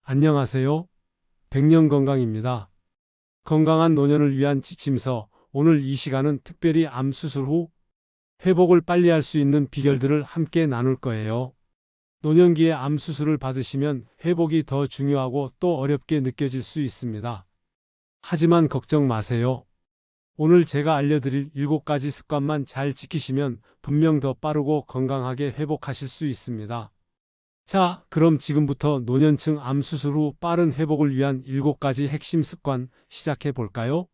안녕하세요. 백년건강입니다. 건강한 노년을 위한 지침서. 오늘 이 시간은 특별히 암 수술 후 회복을 빨리 할 수 있는 비결들을 함께 나눌 거예요. 노년기에 암 수술을 받으시면 회복이 더 중요하고 또 어렵게 느껴질 수 있습니다. 하지만 걱정 마세요. 오늘 제가 알려드릴 7가지 습관만 잘 지키시면 분명 더 빠르고 건강하게 회복하실 수 있습니다. 자, 그럼 지금부터 노년층 암 수술 후 빠른 회복을 위한 7가지 핵심 습관 시작해 볼까요?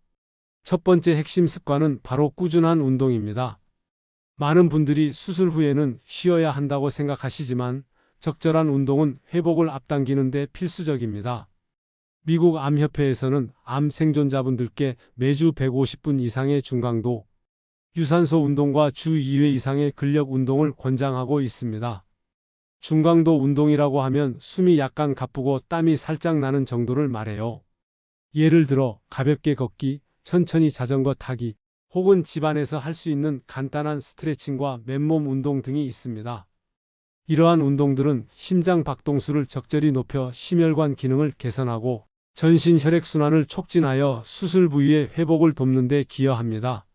첫 번째 핵심 습관은 바로 꾸준한 운동입니다. 많은 분들이 수술 후에는 쉬어야 한다고 생각하시지만 적절한 운동은 회복을 앞당기는 데 필수적입니다. 미국 암협회에서는 암 생존자분들께 매주 150분 이상의 중강도 유산소 운동과 주 2회 이상의 근력 운동을 권장하고 있습니다. 중강도 운동이라고 하면 숨이 약간 가쁘고 땀이 살짝 나는 정도를 말해요. 예를 들어 가볍게 걷기, 천천히 자전거 타기, 혹은 집안에서 할 수 있는 간단한 스트레칭과 맨몸 운동 등이 있습니다. 이러한 운동들은 심장 박동수를 적절히 높여 심혈관 기능을 개선하고 전신 혈액순환을 촉진하여 수술 부위의 회복을 돕는 데 기여합니다.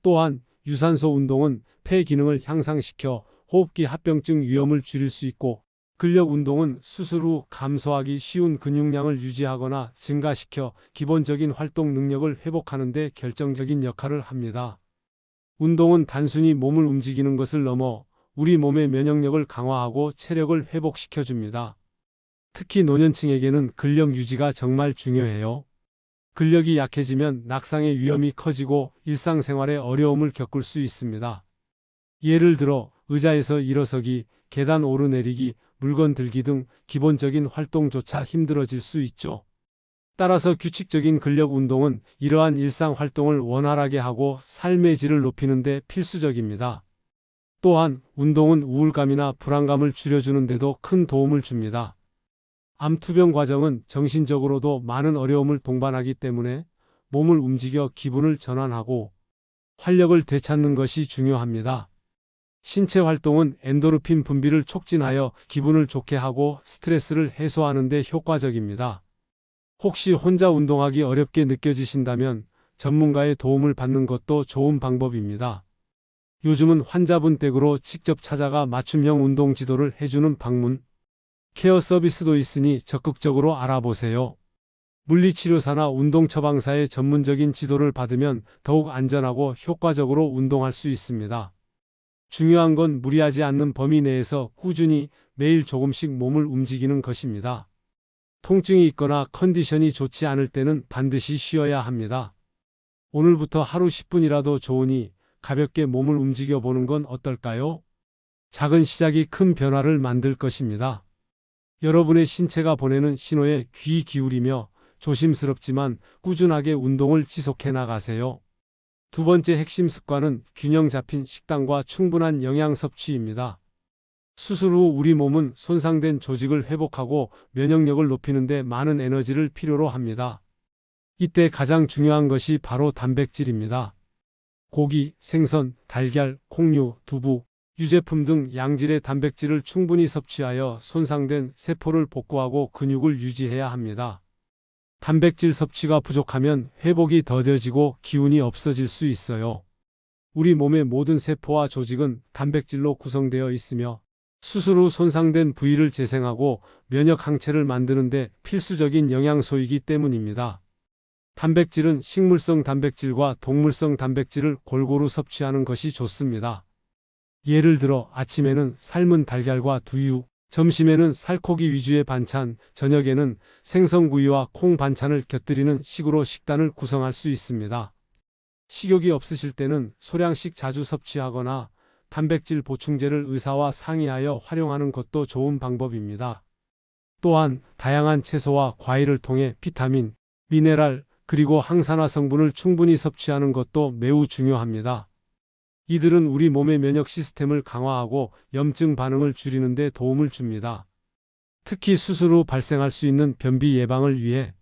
또한 유산소 운동은 폐 기능을 향상시켜 호흡기 합병증 위험을 줄일 수 있고, 근력 운동은 수술 후 감소하기 쉬운 근육량을 유지하거나 증가시켜 기본적인 활동 능력을 회복하는 데 결정적인 역할을 합니다. 운동은 단순히 몸을 움직이는 것을 넘어 우리 몸의 면역력을 강화하고 체력을 회복시켜 줍니다. 특히 노년층에게는 근력 유지가 정말 중요해요. 근력이 약해지면 낙상의 위험이 커지고 일상생활에 어려움을 겪을 수 있습니다. 예를 들어 의자에서 일어서기, 계단 오르내리기, 물건 들기 등 기본적인 활동조차 힘들어질 수 있죠. 따라서 규칙적인 근력 운동은 이러한 일상 활동을 원활하게 하고 삶의 질을 높이는 데 필수적입니다. 또한 운동은 우울감이나 불안감을 줄여주는 데도 큰 도움을 줍니다. 암 투병 과정은 정신적으로도 많은 어려움을 동반하기 때문에 몸을 움직여 기분을 전환하고 활력을 되찾는 것이 중요합니다. 신체 활동은 엔도르핀 분비를 촉진하여 기분을 좋게 하고 스트레스를 해소하는 데 효과적입니다. 혹시 혼자 운동하기 어렵게 느껴지신다면 전문가의 도움을 받는 것도 좋은 방법입니다. 요즘은 환자분 댁으로 직접 찾아가 맞춤형 운동 지도를 해주는 방문 케어 서비스도 있으니 적극적으로 알아보세요. 물리치료사나 운동처방사의 전문적인 지도를 받으면 더욱 안전하고 효과적으로 운동할 수 있습니다. 중요한 건 무리하지 않는 범위 내에서 꾸준히 매일 조금씩 몸을 움직이는 것입니다. 통증이 있거나 컨디션이 좋지 않을 때는 반드시 쉬어야 합니다. 오늘부터 하루 10분이라도 좋으니 가볍게 몸을 움직여 보는 건 어떨까요? 작은 시작이 큰 변화를 만들 것입니다. 여러분의 신체가 보내는 신호에 귀 기울이며 조심스럽지만 꾸준하게 운동을 지속해 나가세요. 두 번째 핵심 습관은 균형 잡힌 식단과 충분한 영양 섭취입니다. 수술 후 우리 몸은 손상된 조직을 회복하고 면역력을 높이는 데 많은 에너지를 필요로 합니다. 이때 가장 중요한 것이 바로 단백질입니다. 고기, 생선, 달걀, 콩류, 두부, 유제품 등 양질의 단백질을 충분히 섭취하여 손상된 세포를 복구하고 근육을 유지해야 합니다. 단백질 섭취가 부족하면 회복이 더뎌지고 기운이 없어질 수 있어요. 우리 몸의 모든 세포와 조직은 단백질로 구성되어 있으며 수술 후 손상된 부위를 재생하고 면역 항체를 만드는 데 필수적인 영양소이기 때문입니다. 단백질은 식물성 단백질과 동물성 단백질을 골고루 섭취하는 것이 좋습니다. 예를 들어 아침에는 삶은 달걀과 두유, 점심에는 살코기 위주의 반찬, 저녁에는 생선구이와 콩 반찬을 곁들이는 식으로 식단을 구성할 수 있습니다. 식욕이 없으실 때는 소량씩 자주 섭취하거나 단백질 보충제를 의사와 상의하여 활용하는 것도 좋은 방법입니다. 또한 다양한 채소와 과일을 통해 비타민, 미네랄, 그리고 항산화 성분을 충분히 섭취하는 것도 매우 중요합니다. 이들은 우리 몸의 면역 시스템을 강화하고 염증 반응을 줄이는 데 도움을 줍니다. 특히 수술 후 발생할 수 있는 변비 예방을 위해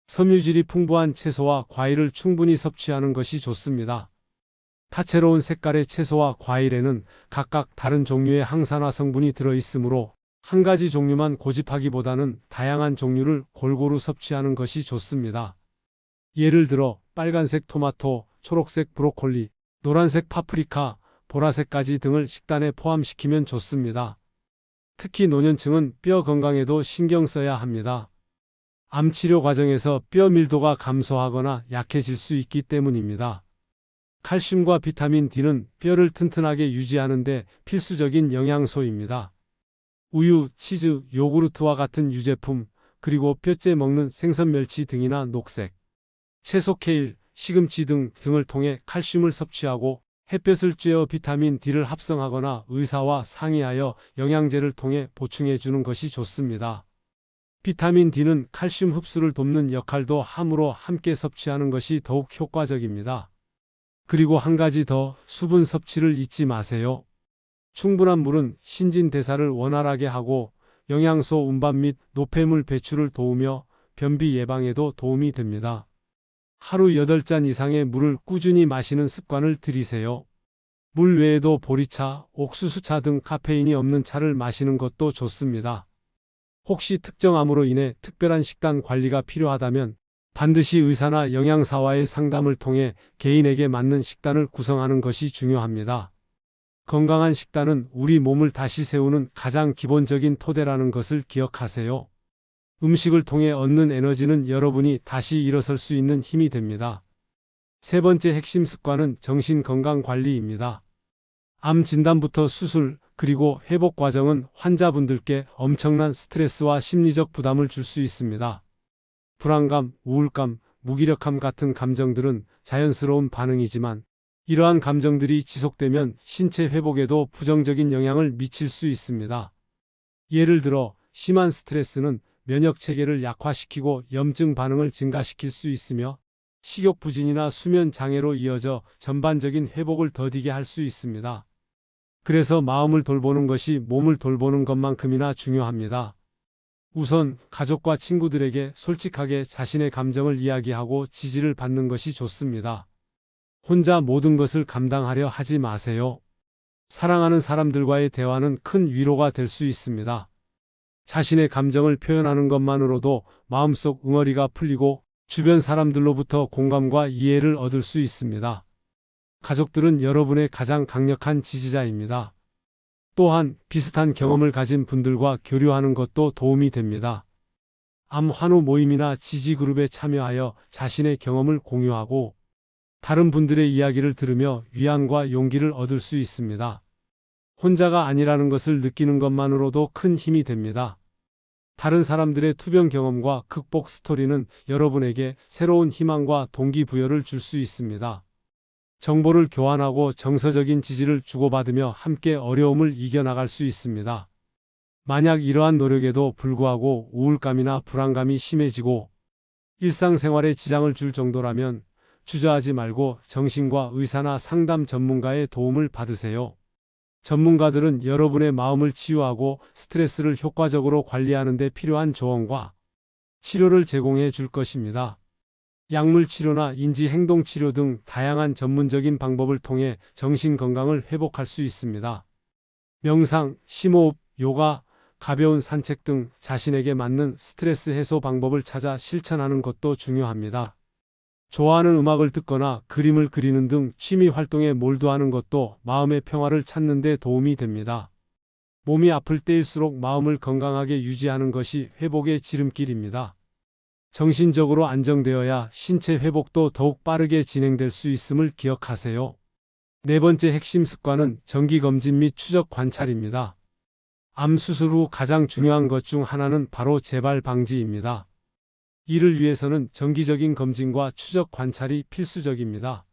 섬유질이 풍부한 채소와 과일을 충분히 섭취하는 것이 좋습니다. 다채로운 색깔의 채소와 과일에는 각각 다른 종류의 항산화 성분이 들어있으므로 한 가지 종류만 고집하기보다는 다양한 종류를 골고루 섭취하는 것이 좋습니다. 예를 들어 빨간색 토마토, 초록색 브로콜리, 노란색 파프리카, 보라색까지 등을 식단에 포함시키면 좋습니다. 특히 노년층은 뼈 건강에도 신경 써야 합니다. 암 치료 과정에서 뼈 밀도가 감소하거나 약해질 수 있기 때문입니다. 칼슘과 비타민 D는 뼈를 튼튼하게 유지하는 데 필수적인 영양소입니다. 우유, 치즈, 요구르트와 같은 유제품, 그리고 뼈째 먹는 생선 멸치 등이나 녹색, 채소 케일, 시금치 등을 통해 칼슘을 섭취하고 햇볕을 쬐어 비타민 D를 합성하거나 의사와 상의하여 영양제를 통해 보충해 주는 것이 좋습니다. 비타민 D는 칼슘 흡수를 돕는 역할도 하므로 함께 섭취하는 것이 더욱 효과적입니다. 그리고 한 가지 더, 수분 섭취를 잊지 마세요. 충분한 물은 신진대사를 원활하게 하고 영양소 운반 및 노폐물 배출을 도우며 변비 예방에도 도움이 됩니다. 하루 8잔 이상의 물을 꾸준히 마시는 습관을 들이세요. 물 외에도 보리차, 옥수수차 등 카페인이 없는 차를 마시는 것도 좋습니다. 혹시 특정 암으로 인해 특별한 식단 관리가 필요하다면 반드시 의사나 영양사와의 상담을 통해 개인에게 맞는 식단을 구성하는 것이 중요합니다. 건강한 식단은 우리 몸을 다시 세우는 가장 기본적인 토대라는 것을 기억하세요. 음식을 통해 얻는 에너지는 여러분이 다시 일어설 수 있는 힘이 됩니다. 세 번째 핵심 습관은 정신건강관리입니다. 암 진단부터 수술, 그리고 회복 과정은 환자분들께 엄청난 스트레스와 심리적 부담을 줄 수 있습니다. 불안감, 우울감, 무기력함 같은 감정들은 자연스러운 반응이지만 이러한 감정들이 지속되면 신체 회복에도 부정적인 영향을 미칠 수 있습니다. 예를 들어 심한 스트레스는 면역 체계를 약화시키고 염증 반응을 증가시킬 수 있으며 식욕 부진이나 수면 장애로 이어져 전반적인 회복을 더디게 할 수 있습니다. 그래서 마음을 돌보는 것이 몸을 돌보는 것만큼이나 중요합니다. 우선 가족과 친구들에게 솔직하게 자신의 감정을 이야기하고 지지를 받는 것이 좋습니다. 혼자 모든 것을 감당하려 하지 마세요. 사랑하는 사람들과의 대화는 큰 위로가 될 수 있습니다. 자신의 감정을 표현하는 것만으로도 마음속 응어리가 풀리고 주변 사람들로부터 공감과 이해를 얻을 수 있습니다. 가족들은 여러분의 가장 강력한 지지자입니다. 또한 비슷한 경험을 가진 분들과 교류하는 것도 도움이 됩니다. 암 환우 모임이나 지지 그룹에 참여하여 자신의 경험을 공유하고 다른 분들의 이야기를 들으며 위안과 용기를 얻을 수 있습니다. 혼자가 아니라는 것을 느끼는 것만으로도 큰 힘이 됩니다. 다른 사람들의 투병 경험과 극복 스토리는 여러분에게 새로운 희망과 동기부여를 줄 수 있습니다. 정보를 교환하고 정서적인 지지를 주고받으며 함께 어려움을 이겨나갈 수 있습니다. 만약 이러한 노력에도 불구하고 우울감이나 불안감이 심해지고 일상생활에 지장을 줄 정도라면 주저하지 말고 정신과 의사나 상담 전문가의 도움을 받으세요. 전문가들은 여러분의 마음을 치유하고 스트레스를 효과적으로 관리하는 데 필요한 조언과 치료를 제공해 줄 것입니다. 약물 치료나 인지행동 치료 등 다양한 전문적인 방법을 통해 정신 건강을 회복할 수 있습니다. 명상, 심호흡, 요가, 가벼운 산책 등 자신에게 맞는 스트레스 해소 방법을 찾아 실천하는 것도 중요합니다. 좋아하는 음악을 듣거나 그림을 그리는 등 취미 활동에 몰두하는 것도 마음의 평화를 찾는 데 도움이 됩니다. 몸이 아플 때일수록 마음을 건강하게 유지하는 것이 회복의 지름길입니다. 정신적으로 안정되어야 신체 회복도 더욱 빠르게 진행될 수 있음을 기억하세요. 네 번째 핵심 습관은 정기검진 및 추적 관찰입니다. 암 수술 후 가장 중요한 것 중 하나는 바로 재발 방지입니다. 이를 위해서는 정기적인 검진과 추적 관찰이 필수적입니다.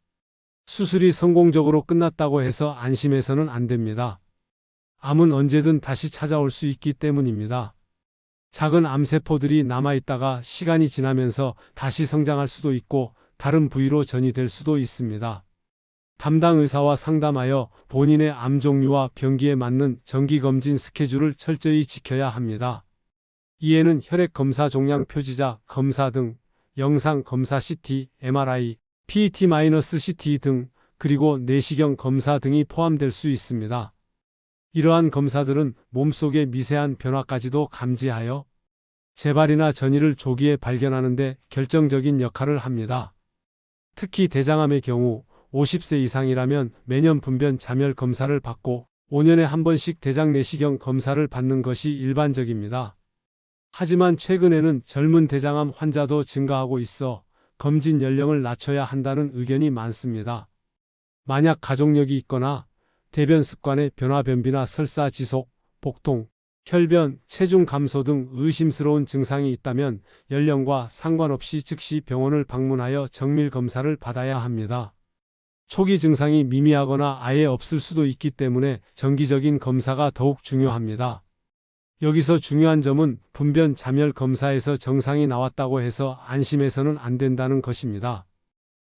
수술이 성공적으로 끝났다고 해서 안심해서는 안 됩니다. 암은 언제든 다시 찾아올 수 있기 때문입니다. 작은 암세포들이 남아있다가 시간이 지나면서 다시 성장할 수도 있고 다른 부위로 전이될 수도 있습니다. 담당 의사와 상담하여 본인의 암 종류와 병기에 맞는 정기검진 스케줄을 철저히 지켜야 합니다. 이에는 혈액검사 종양 표지자 검사 등, 영상검사 CT, MRI, PET-CT 등, 그리고 내시경 검사 등이 포함될 수 있습니다. 이러한 검사들은 몸속의 미세한 변화까지도 감지하여 재발이나 전이를 조기에 발견하는 데 결정적인 역할을 합니다. 특히 대장암의 경우 50세 이상이라면 매년 분변 자멸 검사를 받고 5년에 한 번씩 대장 내시경 검사를 받는 것이 일반적입니다. 하지만 최근에는 젊은 대장암 환자도 증가하고 있어 검진 연령을 낮춰야 한다는 의견이 많습니다. 만약 가족력이 있거나 대변 습관의 변화, 변비나 설사 지속, 복통, 혈변, 체중 감소 등 의심스러운 증상이 있다면 연령과 상관없이 즉시 병원을 방문하여 정밀 검사를 받아야 합니다. 초기 증상이 미미하거나 아예 없을 수도 있기 때문에 정기적인 검사가 더욱 중요합니다. 여기서 중요한 점은 분변 자멸 검사에서 정상이 나왔다고 해서 안심해서는 안 된다는 것입니다.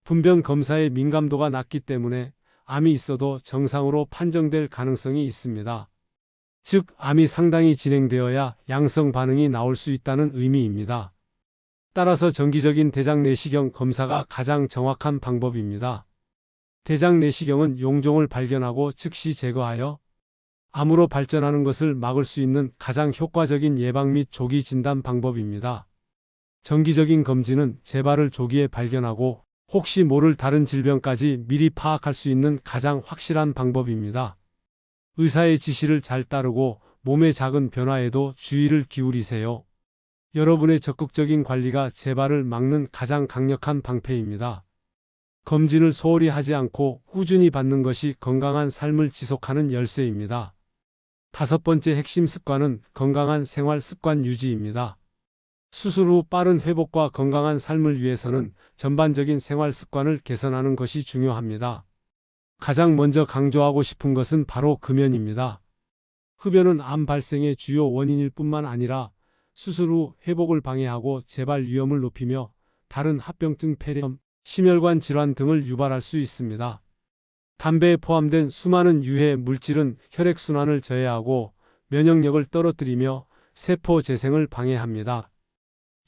분변 검사의 민감도가 낮기 때문에 암이 있어도 정상으로 판정될 가능성이 있습니다. 즉, 암이 상당히 진행되어야 양성 반응이 나올 수 있다는 의미입니다. 따라서 정기적인 대장 내시경 검사가 가장 정확한 방법입니다. 대장 내시경은 용종을 발견하고 즉시 제거하여 암으로 발전하는 것을 막을 수 있는 가장 효과적인 예방 및 조기 진단 방법입니다. 정기적인 검진은 재발을 조기에 발견하고 혹시 모를 다른 질병까지 미리 파악할 수 있는 가장 확실한 방법입니다. 의사의 지시를 잘 따르고 몸의 작은 변화에도 주의를 기울이세요. 여러분의 적극적인 관리가 재발을 막는 가장 강력한 방패입니다. 검진을 소홀히 하지 않고 꾸준히 받는 것이 건강한 삶을 지속하는 열쇠입니다. 5번째 핵심 습관은 건강한 생활 습관 유지입니다. 수술 후 빠른 회복과 건강한 삶을 위해서는 전반적인 생활 습관을 개선하는 것이 중요합니다. 가장 먼저 강조하고 싶은 것은 바로 금연입니다. 흡연은 암 발생의 주요 원인일 뿐만 아니라 수술 후 회복을 방해하고 재발 위험을 높이며 다른 합병증, 폐렴, 심혈관 질환 등을 유발할 수 있습니다. 담배에 포함된 수많은 유해 물질은 혈액순환을 저해하고 면역력을 떨어뜨리며 세포 재생을 방해합니다.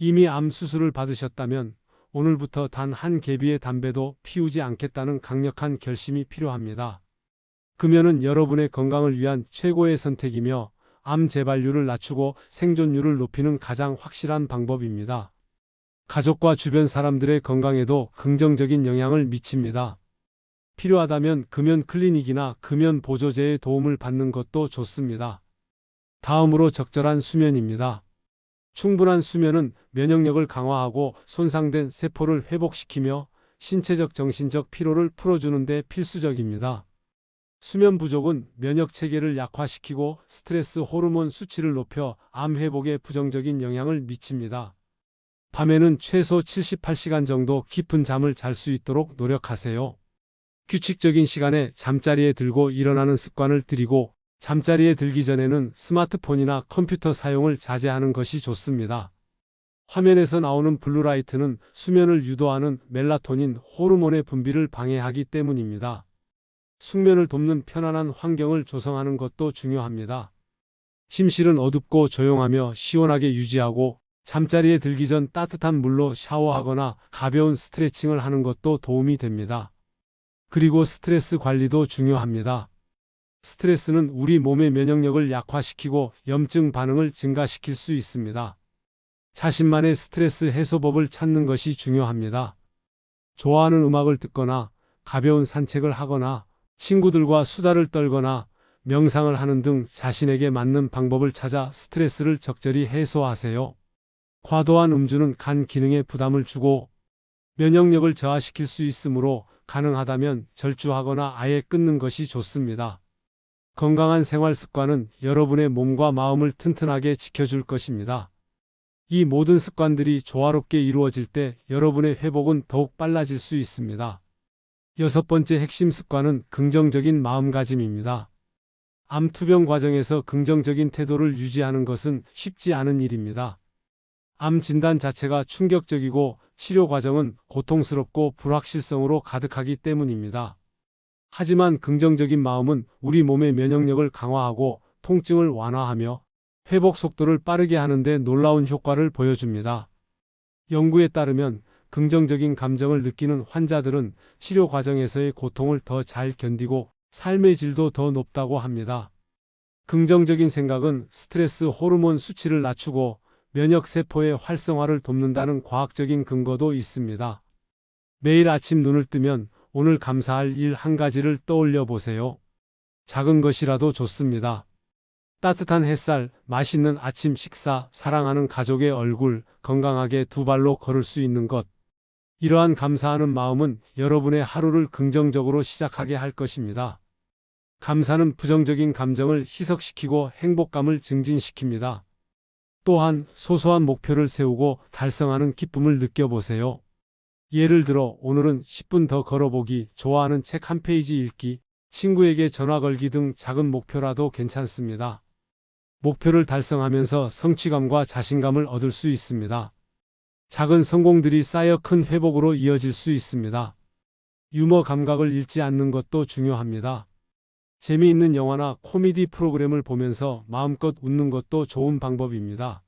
이미 암 수술을 받으셨다면 오늘부터 단 한 개비의 담배도 피우지 않겠다는 강력한 결심이 필요합니다. 금연은 여러분의 건강을 위한 최고의 선택이며 암 재발률을 낮추고 생존율을 높이는 가장 확실한 방법입니다. 가족과 주변 사람들의 건강에도 긍정적인 영향을 미칩니다. 필요하다면 금연 클리닉이나 금연 보조제의 도움을 받는 것도 좋습니다. 다음으로 적절한 수면입니다. 충분한 수면은 면역력을 강화하고 손상된 세포를 회복시키며 신체적 정신적 피로를 풀어주는 데 필수적입니다. 수면 부족은 면역 체계를 약화시키고 스트레스 호르몬 수치를 높여 암 회복에 부정적인 영향을 미칩니다. 밤에는 최소 78시간 정도 깊은 잠을 잘 수 있도록 노력하세요. 규칙적인 시간에 잠자리에 들고 일어나는 습관을 들이고 잠자리에 들기 전에는 스마트폰이나 컴퓨터 사용을 자제하는 것이 좋습니다. 화면에서 나오는 블루라이트는 수면을 유도하는 멜라토닌 호르몬의 분비를 방해하기 때문입니다. 숙면을 돕는 편안한 환경을 조성하는 것도 중요합니다. 침실은 어둡고 조용하며 시원하게 유지하고 잠자리에 들기 전 따뜻한 물로 샤워하거나 가벼운 스트레칭을 하는 것도 도움이 됩니다. 그리고 스트레스 관리도 중요합니다. 스트레스는 우리 몸의 면역력을 약화시키고 염증 반응을 증가시킬 수 있습니다. 자신만의 스트레스 해소법을 찾는 것이 중요합니다. 좋아하는 음악을 듣거나 가벼운 산책을 하거나 친구들과 수다를 떨거나 명상을 하는 등 자신에게 맞는 방법을 찾아 스트레스를 적절히 해소하세요. 과도한 음주는 간 기능에 부담을 주고 면역력을 저하시킬 수 있으므로 가능하다면 절주하거나 아예 끊는 것이 좋습니다. 건강한 생활 습관은 여러분의 몸과 마음을 튼튼하게 지켜줄 것입니다. 이 모든 습관들이 조화롭게 이루어질 때 여러분의 회복은 더욱 빨라질 수 있습니다. 6번째 핵심 습관은 긍정적인 마음가짐입니다. 암 투병 과정에서 긍정적인 태도를 유지하는 것은 쉽지 않은 일입니다. 암 진단 자체가 충격적이고 치료 과정은 고통스럽고 불확실성으로 가득하기 때문입니다. 하지만 긍정적인 마음은 우리 몸의 면역력을 강화하고 통증을 완화하며 회복 속도를 빠르게 하는 데 놀라운 효과를 보여줍니다. 연구에 따르면 긍정적인 감정을 느끼는 환자들은 치료 과정에서의 고통을 더 잘 견디고 삶의 질도 더 높다고 합니다. 긍정적인 생각은 스트레스 호르몬 수치를 낮추고 면역 세포의 활성화를 돕는다는 과학적인 근거도 있습니다. 매일 아침 눈을 뜨면 오늘 감사할 일 한 가지를 떠올려 보세요. 작은 것이라도 좋습니다. 따뜻한 햇살, 맛있는 아침 식사, 사랑하는 가족의 얼굴, 건강하게 두 발로 걸을 수 있는 것. 이러한 감사하는 마음은 여러분의 하루를 긍정적으로 시작하게 할 것입니다. 감사는 부정적인 감정을 희석시키고 행복감을 증진시킵니다. 또한 소소한 목표를 세우고 달성하는 기쁨을 느껴보세요. 예를 들어 오늘은 10분 더 걸어보기, 좋아하는 책 한 페이지 읽기, 친구에게 전화 걸기 등 작은 목표라도 괜찮습니다. 목표를 달성하면서 성취감과 자신감을 얻을 수 있습니다. 작은 성공들이 쌓여 큰 회복으로 이어질 수 있습니다. 유머 감각을 잃지 않는 것도 중요합니다. 재미있는 영화나 코미디 프로그램을 보면서 마음껏 웃는 것도 좋은 방법입니다.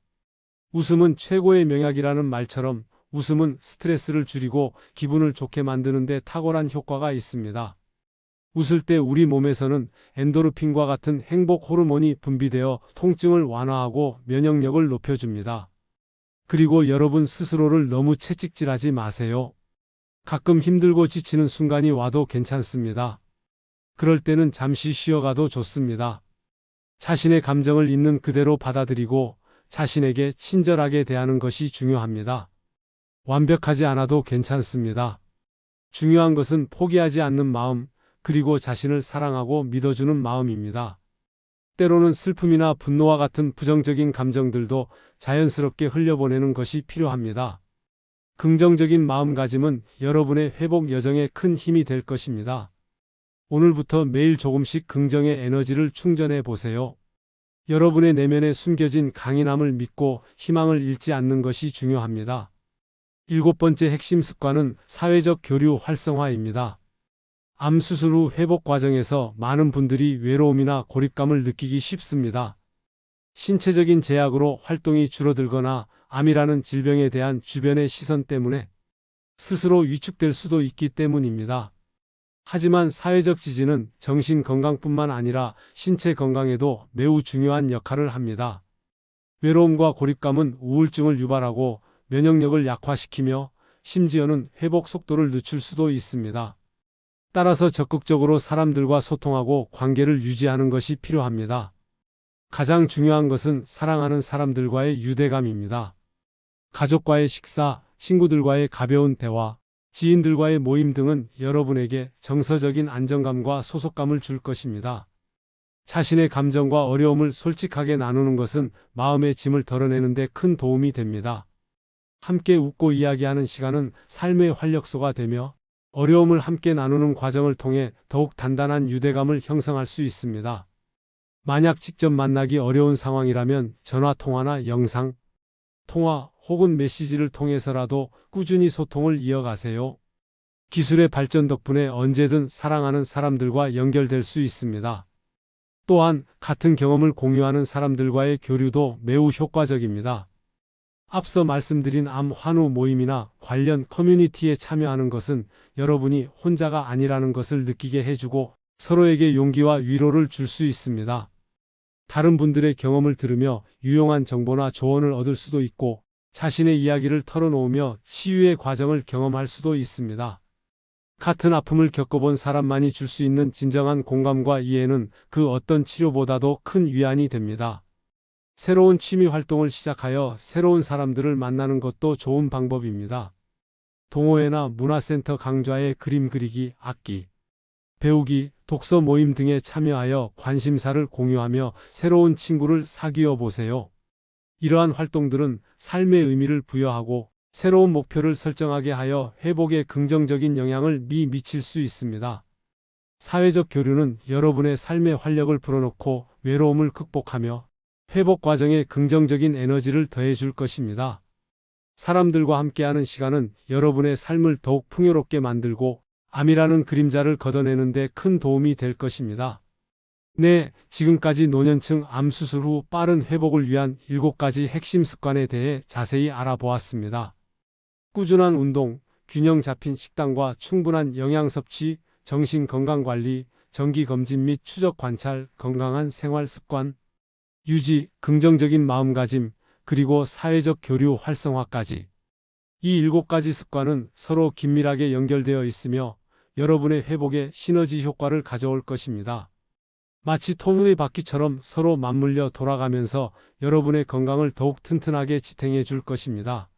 웃음은 최고의 명약이라는 말처럼 웃음은 스트레스를 줄이고 기분을 좋게 만드는 데 탁월한 효과가 있습니다. 웃을 때 우리 몸에서는 엔도르핀과 같은 행복 호르몬이 분비되어 통증을 완화하고 면역력을 높여줍니다. 그리고 여러분 스스로를 너무 채찍질하지 마세요. 가끔 힘들고 지치는 순간이 와도 괜찮습니다. 그럴 때는 잠시 쉬어가도 좋습니다. 자신의 감정을 있는 그대로 받아들이고 자신에게 친절하게 대하는 것이 중요합니다. 완벽하지 않아도 괜찮습니다. 중요한 것은 포기하지 않는 마음, 그리고 자신을 사랑하고 믿어주는 마음입니다. 때로는 슬픔이나 분노와 같은 부정적인 감정들도 자연스럽게 흘려보내는 것이 필요합니다. 긍정적인 마음가짐은 여러분의 회복 여정에 큰 힘이 될 것입니다. 오늘부터 매일 조금씩 긍정의 에너지를 충전해 보세요. 여러분의 내면에 숨겨진 강인함을 믿고 희망을 잃지 않는 것이 중요합니다. 7번째 핵심 습관은 사회적 교류 활성화입니다. 암 수술 후 회복 과정에서 많은 분들이 외로움이나 고립감을 느끼기 쉽습니다. 신체적인 제약으로 활동이 줄어들거나 암이라는 질병에 대한 주변의 시선 때문에 스스로 위축될 수도 있기 때문입니다. 하지만 사회적 지지는 정신 건강뿐만 아니라 신체 건강에도 매우 중요한 역할을 합니다. 외로움과 고립감은 우울증을 유발하고 면역력을 약화시키며 심지어는 회복 속도를 늦출 수도 있습니다. 따라서 적극적으로 사람들과 소통하고 관계를 유지하는 것이 필요합니다. 가장 중요한 것은 사랑하는 사람들과의 유대감입니다. 가족과의 식사, 친구들과의 가벼운 대화, 지인들과의 모임 등은 여러분에게 정서적인 안정감과 소속감을 줄 것입니다. 자신의 감정과 어려움을 솔직하게 나누는 것은 마음의 짐을 덜어내는 데 큰 도움이 됩니다. 함께 웃고 이야기하는 시간은 삶의 활력소가 되며 어려움을 함께 나누는 과정을 통해 더욱 단단한 유대감을 형성할 수 있습니다. 만약 직접 만나기 어려운 상황이라면 전화통화나 영상, 통화 혹은 메시지를 통해서라도 꾸준히 소통을 이어가세요. 기술의 발전 덕분에 언제든 사랑하는 사람들과 연결될 수 있습니다. 또한 같은 경험을 공유하는 사람들과의 교류도 매우 효과적입니다. 앞서 말씀드린 암 환우 모임이나 관련 커뮤니티에 참여하는 것은 여러분이 혼자가 아니라는 것을 느끼게 해주고 서로에게 용기와 위로를 줄 수 있습니다. 다른 분들의 경험을 들으며 유용한 정보나 조언을 얻을 수도 있고 자신의 이야기를 털어놓으며 치유의 과정을 경험할 수도 있습니다. 같은 아픔을 겪어본 사람만이 줄 수 있는 진정한 공감과 이해는 그 어떤 치료보다도 큰 위안이 됩니다. 새로운 취미 활동을 시작하여 새로운 사람들을 만나는 것도 좋은 방법입니다. 동호회나 문화센터 강좌에 그림 그리기, 악기 배우기, 독서 모임 등에 참여하여 관심사를 공유하며 새로운 친구를 사귀어 보세요. 이러한 활동들은 삶의 의미를 부여하고 새로운 목표를 설정하게 하여 회복에 긍정적인 영향을 미칠 수 있습니다. 사회적 교류는 여러분의 삶의 활력을 불어넣고 외로움을 극복하며 회복 과정에 긍정적인 에너지를 더해줄 것입니다. 사람들과 함께하는 시간은 여러분의 삶을 더욱 풍요롭게 만들고 암이라는 그림자를 걷어내는 데 큰 도움이 될 것입니다. 네, 지금까지 노년층 암 수술 후 빠른 회복을 위한 7가지 핵심 습관에 대해 자세히 알아보았습니다. 꾸준한 운동, 균형 잡힌 식단과 충분한 영양 섭취, 정신 건강 관리, 정기검진 및 추적 관찰, 건강한 생활 습관 유지, 긍정적인 마음가짐, 그리고 사회적 교류 활성화까지. 이 7가지 습관은 서로 긴밀하게 연결되어 있으며 여러분의 회복에 시너지 효과를 가져올 것입니다. 마치 통의 바퀴처럼 서로 맞물려 돌아가면서 여러분의 건강을 더욱 튼튼하게 지탱해 줄 것입니다.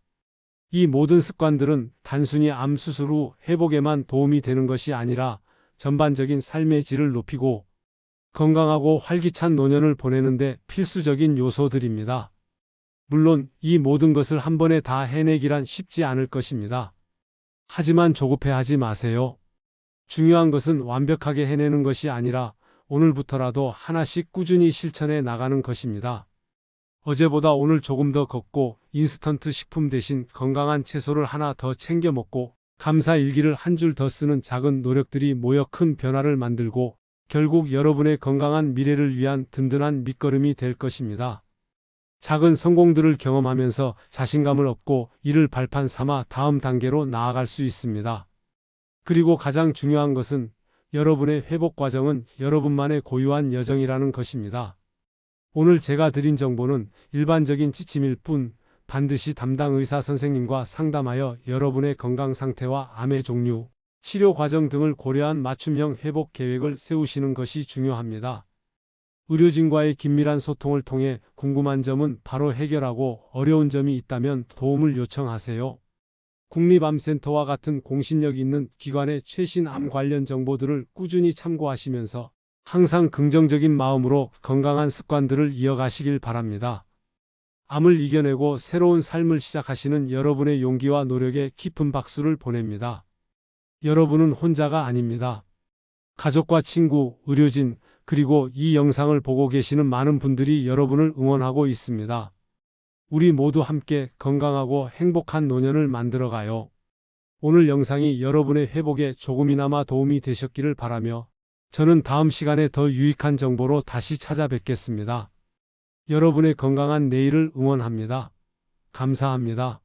이 모든 습관들은 단순히 암 수술 후 회복에만 도움이 되는 것이 아니라 전반적인 삶의 질을 높이고 건강하고 활기찬 노년을 보내는데 필수적인 요소들입니다. 물론 이 모든 것을 한 번에 다 해내기란 쉽지 않을 것입니다. 하지만 조급해하지 마세요. 중요한 것은 완벽하게 해내는 것이 아니라 오늘부터라도 하나씩 꾸준히 실천해 나가는 것입니다. 어제보다 오늘 조금 더 걷고 인스턴트 식품 대신 건강한 채소를 하나 더 챙겨 먹고 감사 일기를 한 줄 더 쓰는 작은 노력들이 모여 큰 변화를 만들고 결국 여러분의 건강한 미래를 위한 든든한 밑거름이 될 것입니다. 작은 성공들을 경험하면서 자신감을 얻고 이를 발판 삼아 다음 단계로 나아갈 수 있습니다. 그리고 가장 중요한 것은 여러분의 회복 과정은 여러분만의 고유한 여정이라는 것입니다. 오늘 제가 드린 정보는 일반적인 지침일 뿐 반드시 담당 의사 선생님과 상담하여 여러분의 건강 상태와 암의 종류, 치료 과정 등을 고려한 맞춤형 회복 계획을 세우시는 것이 중요합니다. 의료진과의 긴밀한 소통을 통해 궁금한 점은 바로 해결하고 어려운 점이 있다면 도움을 요청하세요. 국립암센터와 같은 공신력 있는 기관의 최신 암 관련 정보들을 꾸준히 참고하시면서 항상 긍정적인 마음으로 건강한 습관들을 이어가시길 바랍니다. 암을 이겨내고 새로운 삶을 시작하시는 여러분의 용기와 노력에 깊은 박수를 보냅니다. 여러분은 혼자가 아닙니다. 가족과 친구, 의료진, 그리고 이 영상을 보고 계시는 많은 분들이 여러분을 응원하고 있습니다. 우리 모두 함께 건강하고 행복한 노년을 만들어가요. 오늘 영상이 여러분의 회복에 조금이나마 도움이 되셨기를 바라며 저는 다음 시간에 더 유익한 정보로 다시 찾아뵙겠습니다. 여러분의 건강한 내일을 응원합니다. 감사합니다.